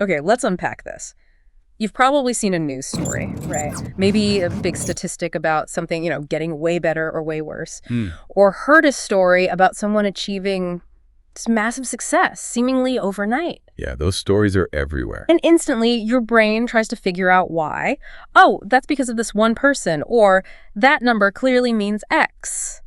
Okay, let's unpack this. You've probably seen a news story, right? Maybe a big statistic about something, getting way better or way worse. Or heard a story about someone achieving this massive success, seemingly overnight. Yeah, those stories are everywhere. And instantly, your brain tries to figure out why. Oh, that's because of this one person, or that number clearly means X.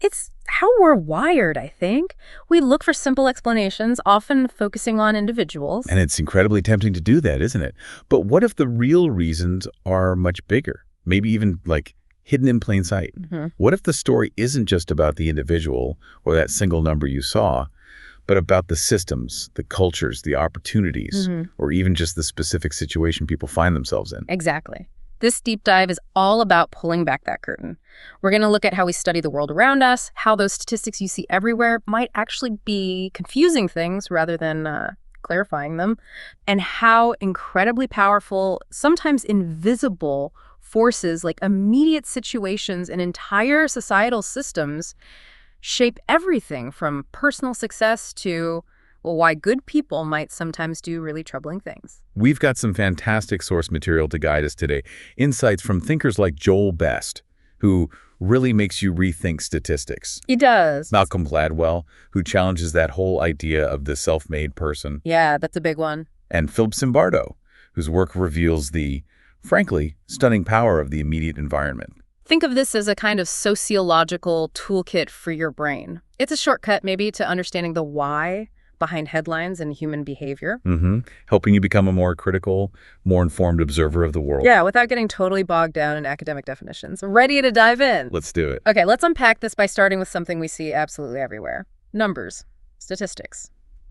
It's how we're wired, I think. We look for simple explanations, often focusing on individuals. And it's incredibly tempting to do that, isn't it? But what if the real reasons are much bigger? Maybe even hidden in plain sight. What if the story isn't just about the individual or that single number you saw, but about the systems, the cultures, the opportunities, or even just the specific situation people find themselves in? Exactly. This deep dive is all about pulling back that curtain. We're going to look at how we study the world around us, how those statistics you see everywhere might actually be confusing things rather than clarifying them, and how incredibly powerful, sometimes invisible forces like immediate situations and entire societal systems shape everything from personal success to why good people might sometimes do really troubling things. We've got some fantastic source material to guide us today. Insights from thinkers like Joel Best, who really makes you rethink statistics. He does. Malcolm Gladwell, who challenges that whole idea of the self-made person. Yeah, that's a big one. And Philip Zimbardo, whose work reveals the, frankly, stunning power of the immediate environment. Think of this as a kind of sociological toolkit for your brain. It's a shortcut maybe to understanding the why behind headlines and human behavior. Helping you become a more critical, more informed observer of the world. Yeah, without getting totally bogged down in academic definitions. Ready to dive in? Let's do it. Okay, let's unpack this by starting with something we see absolutely everywhere. Numbers, statistics.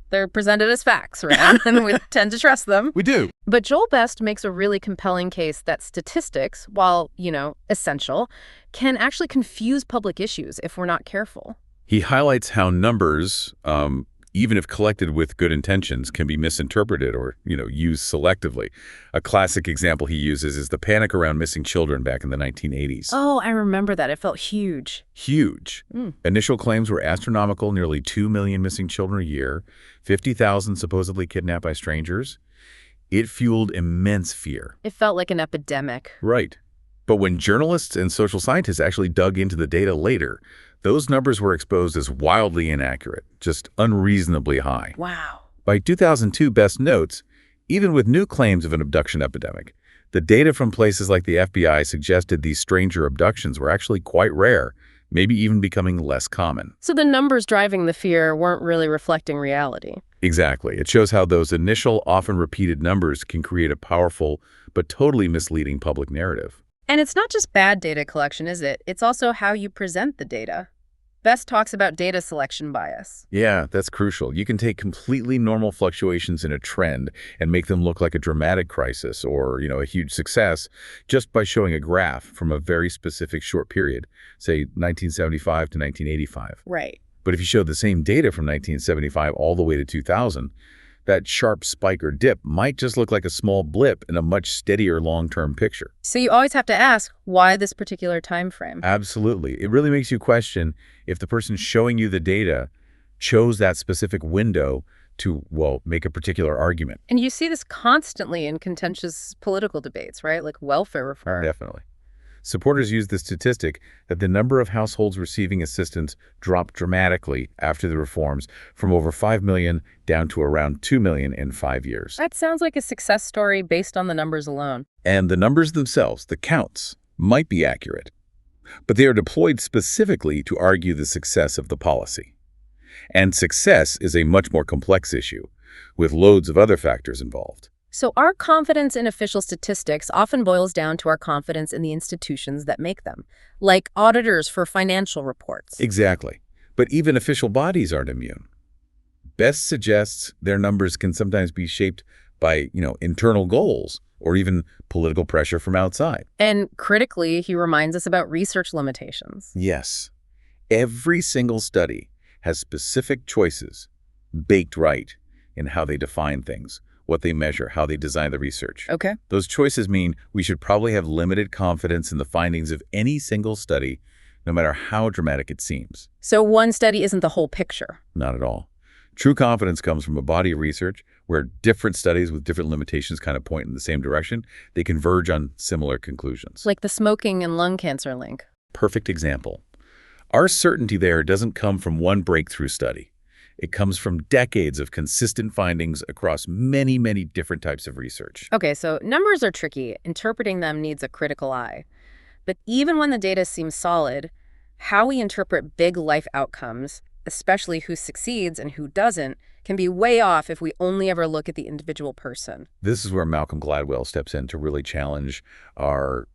They're presented as facts, right? And we tend to trust them. We do. But Joel Best makes a really compelling case that statistics, while, essential, can actually confuse public issues if we're not careful. He highlights how numbers, even if collected with good intentions, can be misinterpreted or, used selectively. A classic example he uses is the panic around missing children back in the 1980s. Oh, I remember that. It felt huge. Huge. Initial claims were astronomical, nearly 2 million missing children a year, 50,000 supposedly kidnapped by strangers. It fueled immense fear. It felt like an epidemic. Right. But when journalists and social scientists actually dug into the data later, those numbers were exposed as wildly inaccurate, just unreasonably high. Wow. By 2002, Best notes, even with new claims of an abduction epidemic, the data from places like the FBI suggested these stranger abductions were actually quite rare, maybe even becoming less common. So the numbers driving the fear weren't really reflecting reality. Exactly. It shows how those initial, often repeated numbers can create a powerful but totally misleading public narrative. And it's not just bad data collection, is it? It's also how you present the data. Best talks about data selection bias. Yeah, that's crucial. You can take completely normal fluctuations in a trend and make them look like a dramatic crisis or, a huge success just by showing a graph from a very specific short period, say 1975 to 1985. Right. But if you show the same data from 1975 all the way to 2000, that sharp spike or dip might just look like a small blip in a much steadier long-term picture. So you always have to ask, why this particular time frame? Absolutely. It really makes you question if the person showing you the data chose that specific window to, make a particular argument. And you see this constantly in contentious political debates, right? Like welfare reform. Definitely. Supporters use the statistic that the number of households receiving assistance dropped dramatically after the reforms from over 5 million down to around 2 million in 5 years. That sounds like a success story based on the numbers alone. And the numbers themselves, the counts, might be accurate, but they are deployed specifically to argue the success of the policy. And success is a much more complex issue, with loads of other factors involved. So our confidence in official statistics often boils down to our confidence in the institutions that make them, like auditors for financial reports. Exactly. But even official bodies aren't immune. Best suggests their numbers can sometimes be shaped by, internal goals or even political pressure from outside. And critically, he reminds us about research limitations. Yes. Every single study has specific choices baked right in how they define things, what they measure, how they design the research. Okay. Those choices mean we should probably have limited confidence in the findings of any single study, no matter how dramatic it seems. So one study isn't the whole picture. Not at all. True confidence comes from a body of research where different studies with different limitations kind of point in the same direction. They converge on similar conclusions. Like the smoking and lung cancer link. Perfect example. Our certainty there doesn't come from one breakthrough study. It comes from decades of consistent findings across many, many different types of research. Okay, so numbers are tricky. Interpreting them needs a critical eye. But even when the data seems solid, how we interpret big life outcomes, especially who succeeds and who doesn't, can be way off if we only ever look at the individual person. This is where Malcolm Gladwell steps in to really challenge our,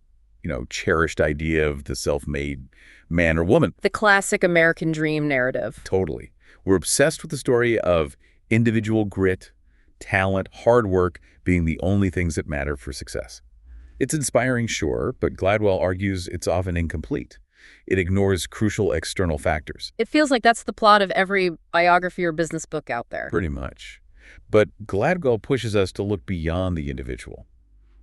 cherished idea of the self-made man or woman. The classic American dream narrative. Totally. We're obsessed with the story of individual grit, talent, hard work being the only things that matter for success. It's inspiring, sure, but Gladwell argues it's often incomplete. It ignores crucial external factors. It feels like that's the plot of every biography or business book out there. Pretty much. But Gladwell pushes us to look beyond the individual.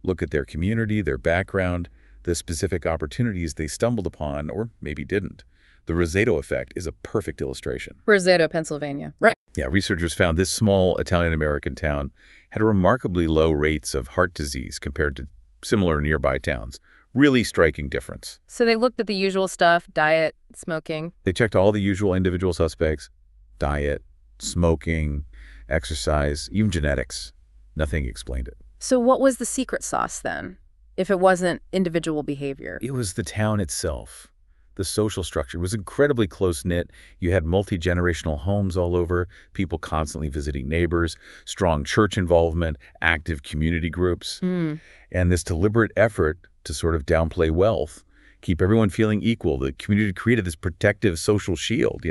Look at their community, their background, the specific opportunities they stumbled upon or maybe didn't. The Roseto effect is a perfect illustration. Roseto, Pennsylvania. Right. Yeah, researchers found this small Italian-American town had remarkably low rates of heart disease compared to similar nearby towns. Really striking difference. So they looked at the usual stuff, diet, smoking. They checked all the usual individual suspects: diet, smoking, exercise, even genetics. Nothing explained it. So what was the secret sauce then, if it wasn't individual behavior? It was the town itself. The social structure was incredibly close-knit. You had multi-generational homes all over, people constantly visiting neighbors, strong church involvement, active community groups, and this deliberate effort to sort of downplay wealth, keep everyone feeling equal. The community created this protective social shield,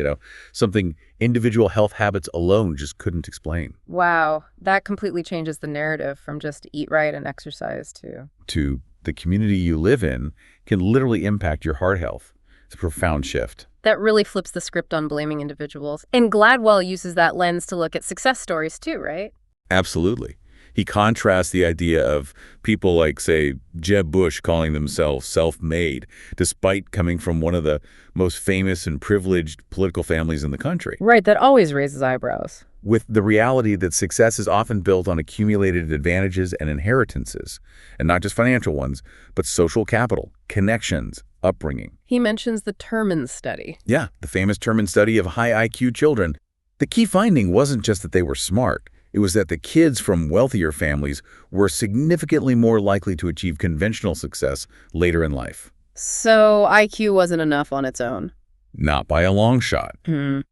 something individual health habits alone just couldn't explain. Wow, that completely changes the narrative from just eat right and exercise to the community you live in can literally impact your heart health. It's a profound shift. That really flips the script on blaming individuals. And Gladwell uses that lens to look at success stories too, right? Absolutely. He contrasts the idea of people like, say, Jeb Bush calling themselves self-made, despite coming from one of the most famous and privileged political families in the country. Right, that always raises eyebrows. With the reality that success is often built on accumulated advantages and inheritances, and not just financial ones, but social capital, connections, upbringing. He mentions the Terman study. Yeah, the famous Terman study of high IQ children. The key finding wasn't just that they were smart. It was that the kids from wealthier families were significantly more likely to achieve conventional success later in life. So IQ wasn't enough on its own? Not by a long shot.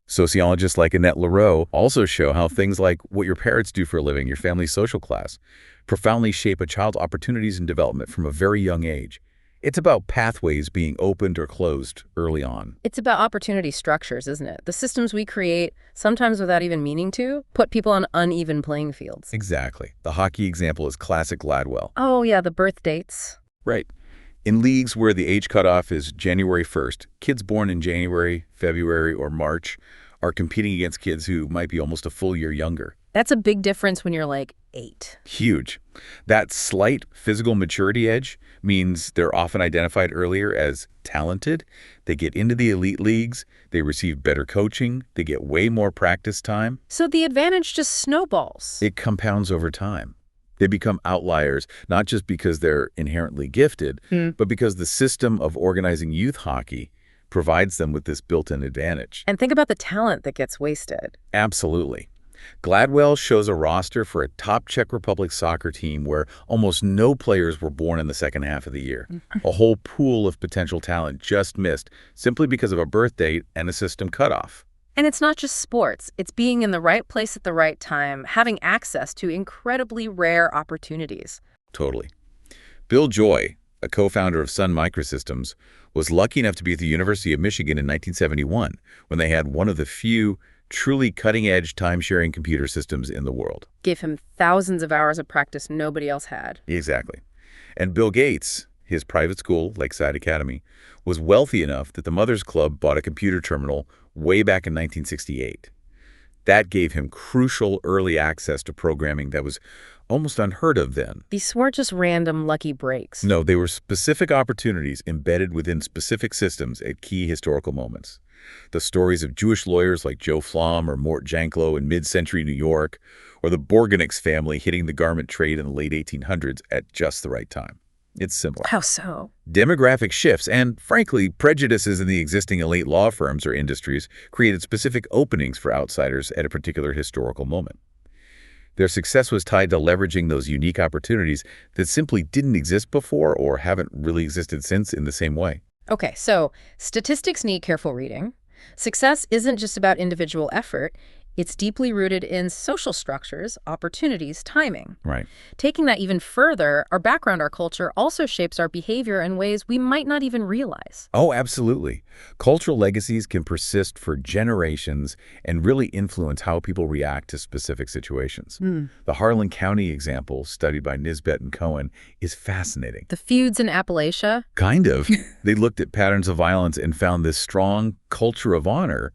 Sociologists like Annette Lareau also show how things like what your parents do for a living, your family's social class, profoundly shape a child's opportunities and development from a very young age. It's about pathways being opened or closed early on. It's about opportunity structures, isn't it? The systems we create, sometimes without even meaning to, put people on uneven playing fields. Exactly. The hockey example is classic Gladwell. Oh, yeah, the birth dates. Right. In leagues where the age cutoff is January 1st, kids born in January, February, or March are competing against kids who might be almost a full year younger. That's a big difference when you're like 8. Huge. That slight physical maturity edge means they're often identified earlier as talented. They get into the elite leagues, they receive better coaching, they get way more practice time. So the advantage just snowballs. It compounds over time. They become outliers, not just because they're inherently gifted, but because the system of organizing youth hockey provides them with this built-in advantage. And think about the talent that gets wasted. Absolutely. Gladwell shows a roster for a top Czech Republic soccer team where almost no players were born in the second half of the year. A whole pool of potential talent just missed simply because of a birth date and a system cutoff. And it's not just sports. It's being in the right place at the right time, having access to incredibly rare opportunities. Totally. Bill Joy, a co-founder of Sun Microsystems, was lucky enough to be at the University of Michigan in 1971 when they had one of the few truly cutting-edge time-sharing computer systems in the world. Gave him thousands of hours of practice nobody else had. Exactly. And Bill Gates, his private school, Lakeside Academy, was wealthy enough that the Mothers Club bought a computer terminal way back in 1968. That gave him crucial early access to programming that was almost unheard of then. These weren't just random lucky breaks. No, they were specific opportunities embedded within specific systems at key historical moments. The stories of Jewish lawyers like Joe Flom or Mort Janklow in mid-century New York, or the Borganics family hitting the garment trade in the late 1800s at just the right time. It's similar. How so? Demographic shifts and, frankly, prejudices in the existing elite law firms or industries created specific openings for outsiders at a particular historical moment. Their success was tied to leveraging those unique opportunities that simply didn't exist before or haven't really existed since in the same way. Okay, so statistics need careful reading. Success isn't just about individual effort. It's deeply rooted in social structures, opportunities, timing. Right. Taking that even further, our background, our culture, also shapes our behavior in ways we might not even realize. Oh, absolutely. Cultural legacies can persist for generations and really influence how people react to specific situations. The Harlan County example, studied by Nisbet and Cohen, is fascinating. The feuds in Appalachia? Kind of. They looked at patterns of violence and found this strong culture of honor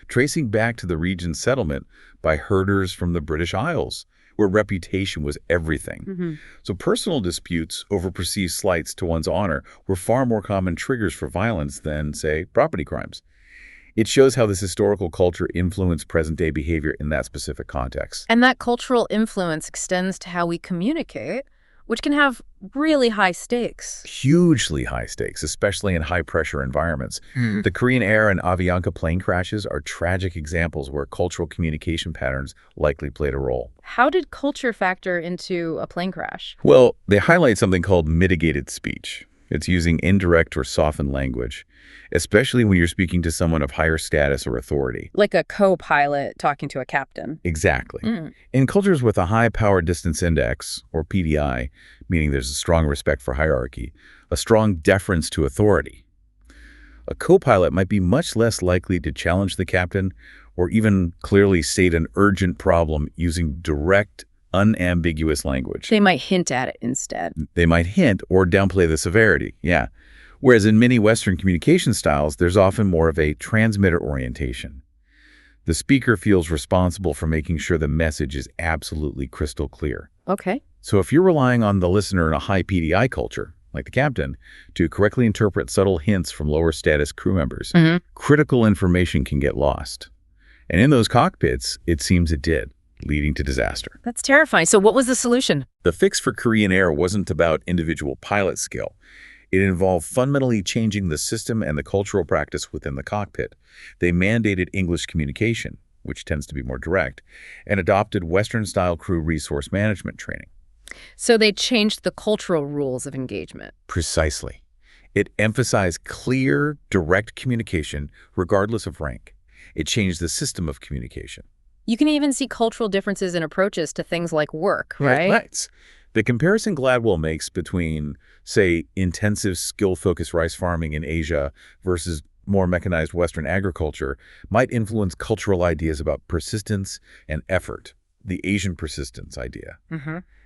tracing back to the region's settlement by herders from the British Isles, where reputation was everything. So personal disputes over perceived slights to one's honor were far more common triggers for violence than, say, property crimes. It shows how this historical culture influenced present-day behavior in that specific context. And that cultural influence extends to how we communicate, which can have really high stakes. Hugely high stakes, especially in high-pressure environments. The Korean Air and Avianca plane crashes are tragic examples where cultural communication patterns likely played a role. How did culture factor into a plane crash? Well, they highlight something called mitigated speech. It's using indirect or softened language, especially when you're speaking to someone of higher status or authority. Like a co-pilot talking to a captain. Exactly. In cultures with a high power distance index, or PDI, meaning there's a strong respect for hierarchy, a strong deference to authority, a co-pilot might be much less likely to challenge the captain or even clearly state an urgent problem using direct, unambiguous language. They might hint at it instead. They might hint or downplay the severity, yeah. Whereas in many Western communication styles, there's often more of a transmitter orientation. The speaker feels responsible for making sure the message is absolutely crystal clear. Okay. So if you're relying on the listener in a high PDI culture, like the captain, to correctly interpret subtle hints from lower status crew members, critical information can get lost. And in those cockpits, it seems it did, leading to disaster. That's terrifying. So what was the solution? The fix for Korean Air wasn't about individual pilot skill. It involved fundamentally changing the system and the cultural practice within the cockpit. They mandated English communication, which tends to be more direct, and adopted Western-style crew resource management training. So they changed the cultural rules of engagement. Precisely. It emphasized clear, direct communication, regardless of rank. It changed the system of communication. You can even see cultural differences in approaches to things like work, right? Right. The comparison Gladwell makes between, say, intensive skill-focused rice farming in Asia versus more mechanized Western agriculture might influence cultural ideas about persistence and effort, the Asian persistence idea.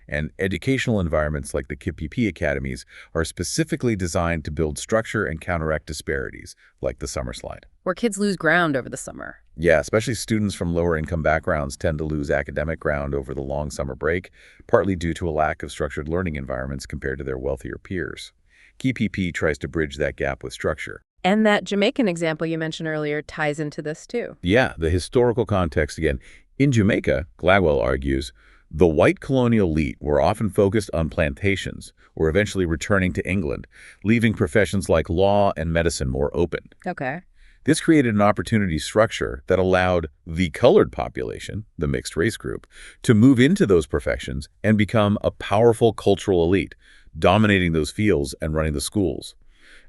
And educational environments like the KPP academies are specifically designed to build structure and counteract disparities, like the summer slide. Where kids lose ground over the summer. Yeah, especially students from lower income backgrounds tend to lose academic ground over the long summer break, partly due to a lack of structured learning environments compared to their wealthier peers. KPP tries to bridge that gap with structure. And that Jamaican example you mentioned earlier ties into this too. Yeah, the historical context again. In Jamaica, Gladwell argues, the white colonial elite were often focused on plantations or eventually returning to England, leaving professions like law and medicine more open. Okay. This created an opportunity structure that allowed the colored population, the mixed race group, to move into those professions and become a powerful cultural elite, dominating those fields and running the schools.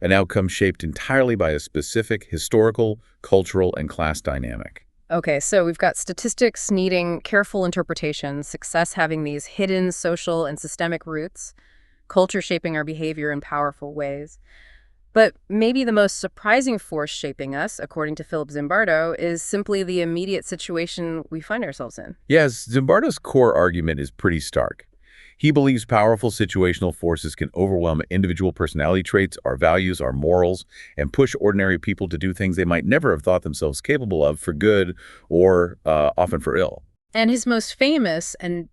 An outcome shaped entirely by a specific historical, cultural, and class dynamic. Okay, so we've got statistics needing careful interpretation, success having these hidden social and systemic roots, culture shaping our behavior in powerful ways. But maybe the most surprising force shaping us, according to Philip Zimbardo, is simply the immediate situation we find ourselves in. Yes, Zimbardo's core argument is pretty stark. He believes powerful situational forces can overwhelm individual personality traits, our values, our morals, and push ordinary people to do things they might never have thought themselves capable of for good or often for ill. And his most famous and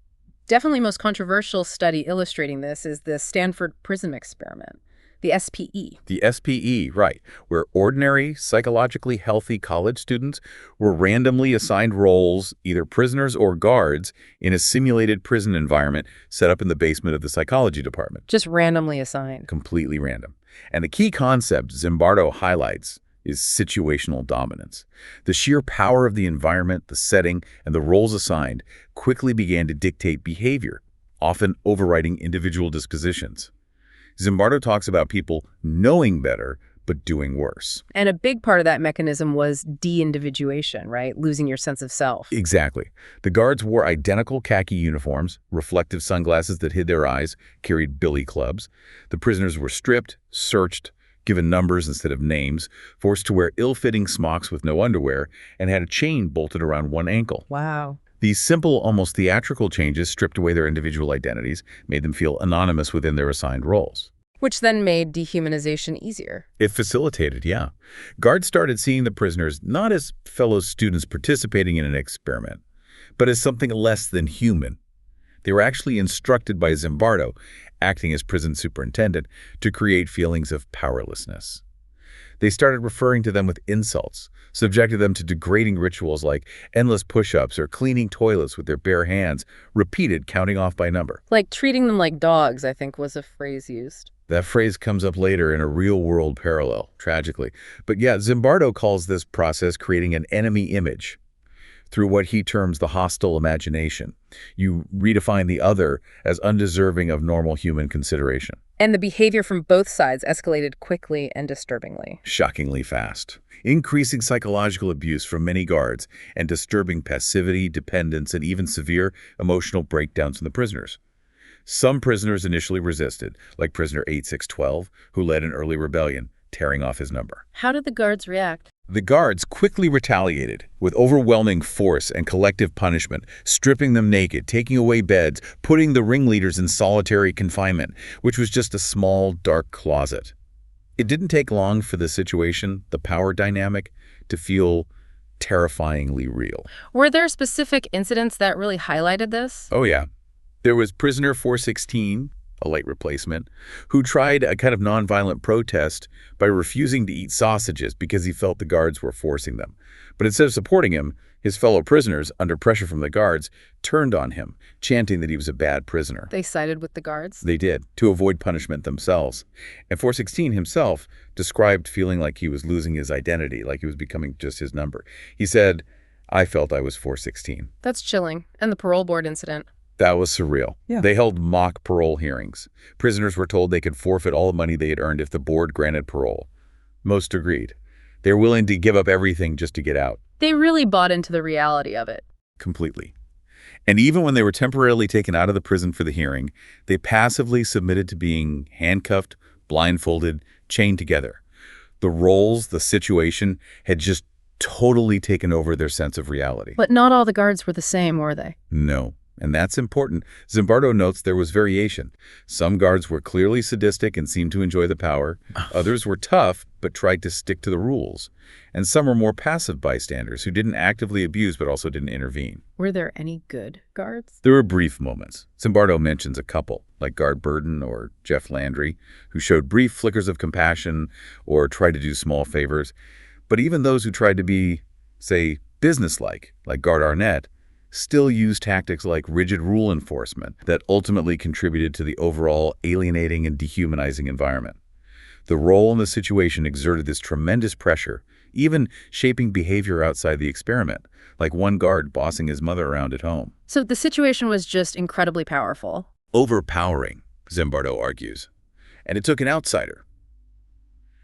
definitely most controversial study illustrating this is the Stanford Prism experiment. The SPE. The SPE, right, where ordinary, psychologically healthy college students were randomly assigned roles, either prisoners or guards, in a simulated prison environment set up in the basement of the psychology department. Just randomly assigned. Completely random. And the key concept Zimbardo highlights is situational dominance. The sheer power of the environment, the setting, and the roles assigned quickly began to dictate behavior, often overriding individual dispositions. Zimbardo talks about people knowing better, but doing worse. And a big part of that mechanism was de-individuation, right? Losing your sense of self. Exactly. The guards wore identical khaki uniforms, reflective sunglasses that hid their eyes, carried billy clubs. The prisoners were stripped, searched, given numbers instead of names, forced to wear ill-fitting smocks with no underwear, and had a chain bolted around one ankle. Wow. These simple, almost theatrical changes stripped away their individual identities, made them feel anonymous within their assigned roles. Which then made dehumanization easier. It facilitated, yeah. Guards started seeing the prisoners not as fellow students participating in an experiment, but as something less than human. They were actually instructed by Zimbardo, acting as prison superintendent, to create feelings of powerlessness. They started referring to them with insults, subjected them to degrading rituals like endless push-ups or cleaning toilets with their bare hands, repeated counting off by number. Like treating them like dogs, I think, was a phrase used. That phrase comes up later in a real-world parallel, tragically. But yeah, Zimbardo calls this process creating an enemy image through what he terms the hostile imagination. You redefine the other as undeserving of normal human consideration. And the behavior from both sides escalated quickly and disturbingly. Shockingly fast. Increasing psychological abuse from many guards and disturbing passivity, dependence, and even severe emotional breakdowns from the prisoners. Some prisoners initially resisted, like prisoner 8612, who led an early rebellion, tearing off his number. How did the guards react? The guards quickly retaliated with overwhelming force and collective punishment, stripping them naked, taking away beds, putting the ringleaders in solitary confinement, which was just a small, dark closet. It didn't take long for the situation, the power dynamic, to feel terrifyingly real. Were there specific incidents that really highlighted this? Oh, yeah. There was prisoner 416, a late replacement, who tried a kind of nonviolent protest by refusing to eat sausages because he felt the guards were forcing them. But instead of supporting him, his fellow prisoners, under pressure from the guards, turned on him, chanting that he was a bad prisoner. They sided with the guards? They did, to avoid punishment themselves. And 416 himself described feeling like he was losing his identity, like he was becoming just his number. He said, "I felt I was 416. That's chilling. And the parole board incident? That was surreal. Yeah. They held mock parole hearings. Prisoners were told they could forfeit all the money they had earned if the board granted parole. Most agreed. They were willing to give up everything just to get out. They really bought into the reality of it. Completely. And even when they were temporarily taken out of the prison for the hearing, they passively submitted to being handcuffed, blindfolded, chained together. The roles, the situation, had just totally taken over their sense of reality. But not all the guards were the same, were they? No. And that's important. Zimbardo notes there was variation. Some guards were clearly sadistic and seemed to enjoy the power. Others were tough, but tried to stick to the rules. And some were more passive bystanders who didn't actively abuse but also didn't intervene. Were there any good guards? There were brief moments. Zimbardo mentions a couple, like Guard Burden or Jeff Landry, who showed brief flickers of compassion or tried to do small favors. But even those who tried to be, say, businesslike, like Guard Arnett, still used tactics like rigid rule enforcement that ultimately contributed to the overall alienating and dehumanizing environment. The role in the situation exerted this tremendous pressure, even shaping behavior outside the experiment, like one guard bossing his mother around at home. So the situation was just incredibly powerful. Overpowering, Zimbardo argues. And it took an outsider.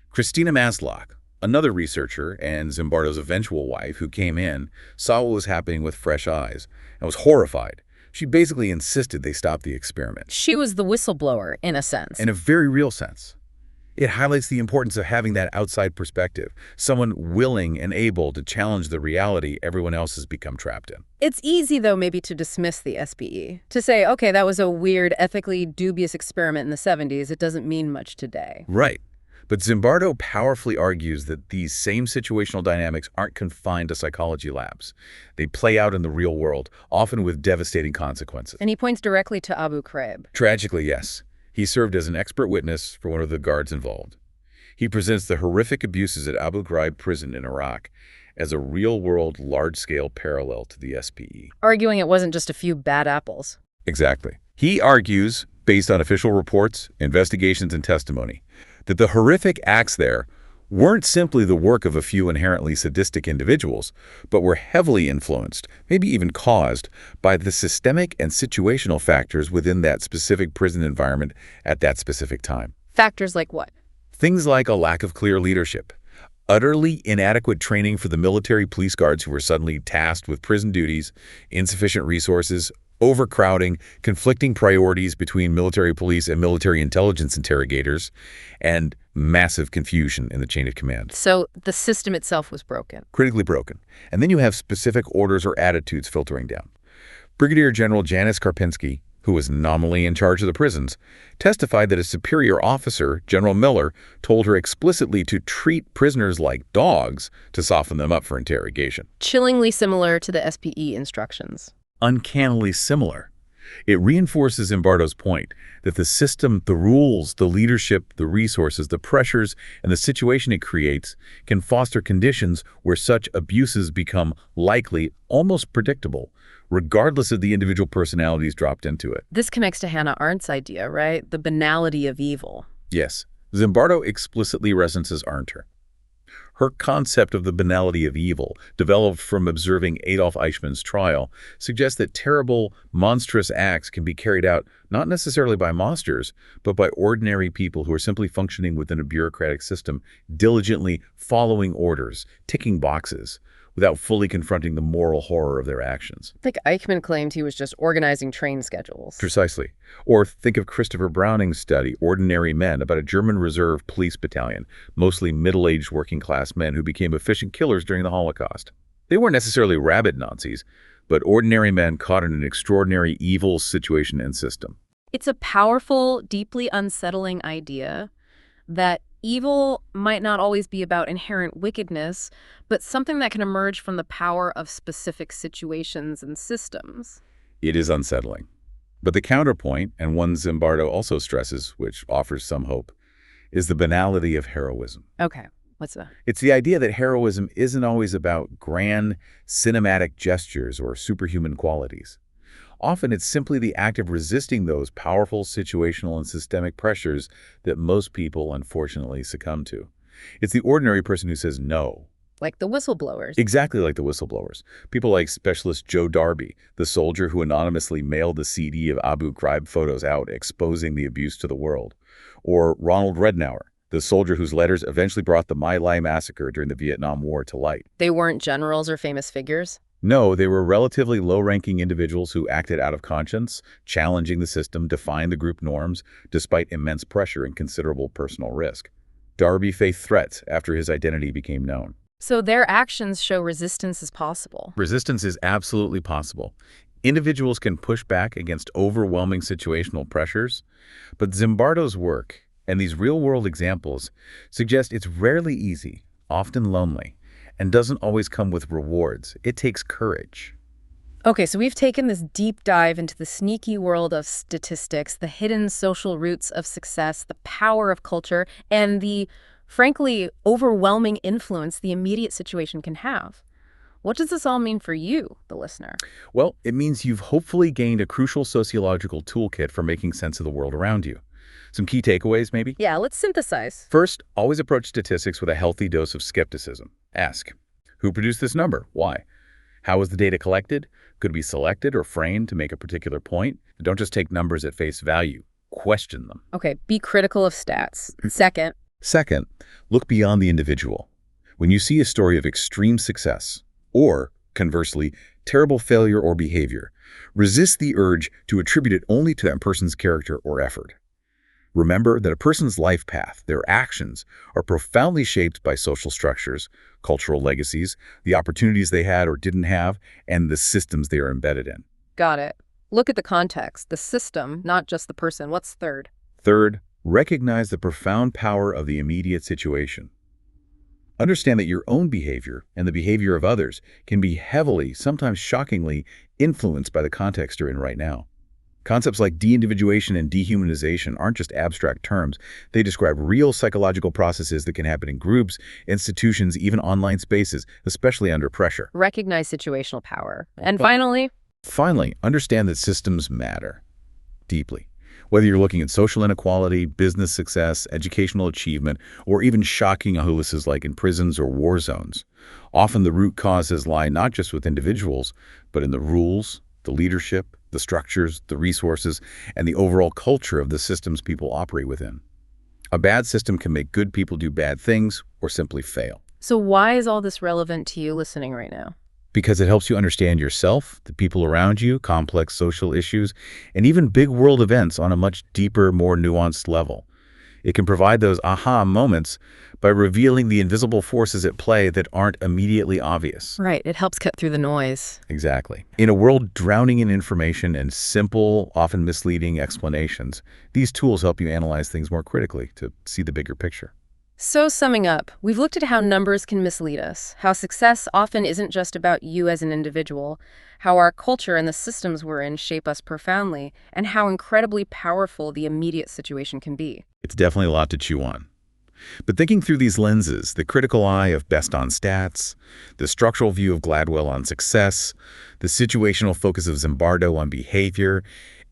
Christina Masloch, another researcher and Zimbardo's eventual wife who came in, saw what was happening with fresh eyes and was horrified. She basically insisted they stop the experiment. She was the whistleblower, in a sense. In a very real sense. It highlights the importance of having that outside perspective, someone willing and able to challenge the reality everyone else has become trapped in. It's easy, though, maybe to dismiss the SPE. To say, okay, that was a weird, ethically dubious experiment in the 70s. It doesn't mean much today. Right. But Zimbardo powerfully argues that these same situational dynamics aren't confined to psychology labs. They play out in the real world, often with devastating consequences. And he points directly to Abu Ghraib. Tragically, yes. He served as an expert witness for one of the guards involved. He presents the horrific abuses at Abu Ghraib prison in Iraq as a real-world, large-scale parallel to the SPE. Arguing it wasn't just a few bad apples. Exactly. He argues, based on official reports, investigations, and testimony, that the horrific acts there weren't simply the work of a few inherently sadistic individuals, but were heavily influenced, maybe even caused, by the systemic and situational factors within that specific prison environment at that specific time. Factors like what? Things like a lack of clear leadership, utterly inadequate training for the military police guards who were suddenly tasked with prison duties, insufficient resources, overcrowding, conflicting priorities between military police and military intelligence interrogators, and massive confusion in the chain of command. So the system itself was broken. Critically broken. And then you have specific orders or attitudes filtering down. Brigadier General Janis Karpinski, who was nominally in charge of the prisons, testified that a superior officer, General Miller, told her explicitly to treat prisoners like dogs to soften them up for interrogation. Chillingly similar to the SPE instructions. Uncannily similar. It reinforces Zimbardo's point that the system, the rules, the leadership, the resources, the pressures, and the situation it creates can foster conditions where such abuses become likely, almost predictable, regardless of the individual personalities dropped into it. This connects to Hannah Arendt's idea, right? The banality of evil. Yes. Zimbardo explicitly references Arendt. Her concept of the banality of evil, developed from observing Adolf Eichmann's trial, suggests that terrible, monstrous acts can be carried out not necessarily by monsters, but by ordinary people who are simply functioning within a bureaucratic system, diligently following orders, ticking boxes, without fully confronting the moral horror of their actions. I think Eichmann claimed he was just organizing train schedules. Precisely. Or think of Christopher Browning's study, Ordinary Men, about a German reserve police battalion, mostly middle-aged working-class men who became efficient killers during the Holocaust. They weren't necessarily rabid Nazis, but ordinary men caught in an extraordinary evil situation and system. It's a powerful, deeply unsettling idea that evil might not always be about inherent wickedness, but something that can emerge from the power of specific situations and systems. It is unsettling. But the counterpoint, and one Zimbardo also stresses, which offers some hope, is the banality of heroism. Okay, what's that? It's the idea that heroism isn't always about grand, cinematic gestures or superhuman qualities. Often it's simply the act of resisting those powerful situational and systemic pressures that most people, unfortunately, succumb to. It's the ordinary person who says no. Like the whistleblowers. Exactly like the whistleblowers. People like Specialist Joe Darby, the soldier who anonymously mailed the CD of Abu Ghraib photos out, exposing the abuse to the world. Or Ronald Rednauer, the soldier whose letters eventually brought the My Lai massacre during the Vietnam War to light. They weren't generals or famous figures? No, they were relatively low-ranking individuals who acted out of conscience, challenging the system, defying the group norms, despite immense pressure and considerable personal risk. Darby faced threats after his identity became known. So their actions show resistance is possible. Resistance is absolutely possible. Individuals can push back against overwhelming situational pressures, but Zimbardo's work and these real-world examples suggest it's rarely easy, often lonely, and doesn't always come with rewards. It takes courage. Okay, so we've taken this deep dive into the sneaky world of statistics, the hidden social roots of success, the power of culture, and the, frankly, overwhelming influence the immediate situation can have. What does this all mean for you, the listener? Well, it means you've hopefully gained a crucial sociological toolkit for making sense of the world around you. Some key takeaways, maybe? Yeah, let's synthesize. First, always approach statistics with a healthy dose of skepticism. Ask, who produced this number? Why? How was the data collected? Could it be selected or framed to make a particular point? Don't just take numbers at face value. Question them. Okay, be critical of stats. Second, look beyond the individual. When you see a story of extreme success, or, conversely, terrible failure or behavior, resist the urge to attribute it only to that person's character or effort. Remember that a person's life path, their actions, are profoundly shaped by social structures, cultural legacies, the opportunities they had or didn't have, and the systems they are embedded in. Got it. Look at the context, the system, not just the person. What's third? Third, recognize the profound power of the immediate situation. Understand that your own behavior and the behavior of others can be heavily, sometimes shockingly, influenced by the context you're in right now. Concepts like de-individuation and dehumanization aren't just abstract terms. They describe real psychological processes that can happen in groups, institutions, even online spaces, especially under pressure. Recognize situational power. And finally, understand that systems matter deeply. Whether you're looking at social inequality, business success, educational achievement, or even shocking illnesses like in prisons or war zones, often the root causes lie not just with individuals, but in the rules, the leadership, the structures, the resources, and the overall culture of the systems people operate within. A bad system can make good people do bad things or simply fail. so why is all this relevant to you listening right now? Because it helps you understand yourself, the people around you, complex social issues, and even big world events on a much deeper, more nuanced level. It can provide those aha moments by revealing the invisible forces at play that aren't immediately obvious. Right, it helps cut through the noise. Exactly. In a world drowning in information and simple, often misleading explanations, these tools help you analyze things more critically to see the bigger picture. So summing up, we've looked at how numbers can mislead us, how success often isn't just about you as an individual, how our culture and the systems we're in shape us profoundly, and how incredibly powerful the immediate situation can be. It's definitely a lot to chew on. But thinking through these lenses, the critical eye of Best on stats, the structural view of Gladwell on success, the situational focus of Zimbardo on behavior,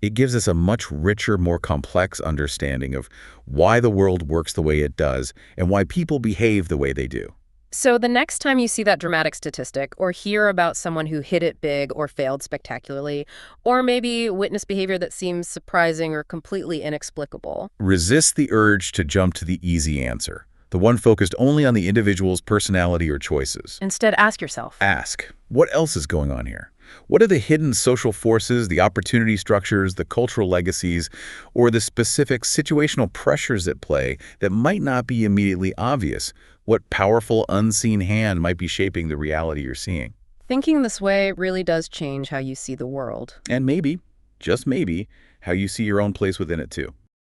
it gives us a much richer, more complex understanding of why the world works the way it does and why people behave the way they do. So the next time you see that dramatic statistic or hear about someone who hit it big or failed spectacularly, or maybe witness behavior that seems surprising or completely inexplicable, Resist the urge to jump to the easy answer, the one focused only on the individual's personality or choices. instead ask yourself, Ask, what else is going on here? What are the hidden social forces, the opportunity structures, the cultural legacies, or the specific situational pressures at play that might not be immediately obvious? What powerful, unseen hand might be shaping the reality you're seeing? thinking this way really does change how you see the world. And maybe, just maybe, how you see your own place within it too.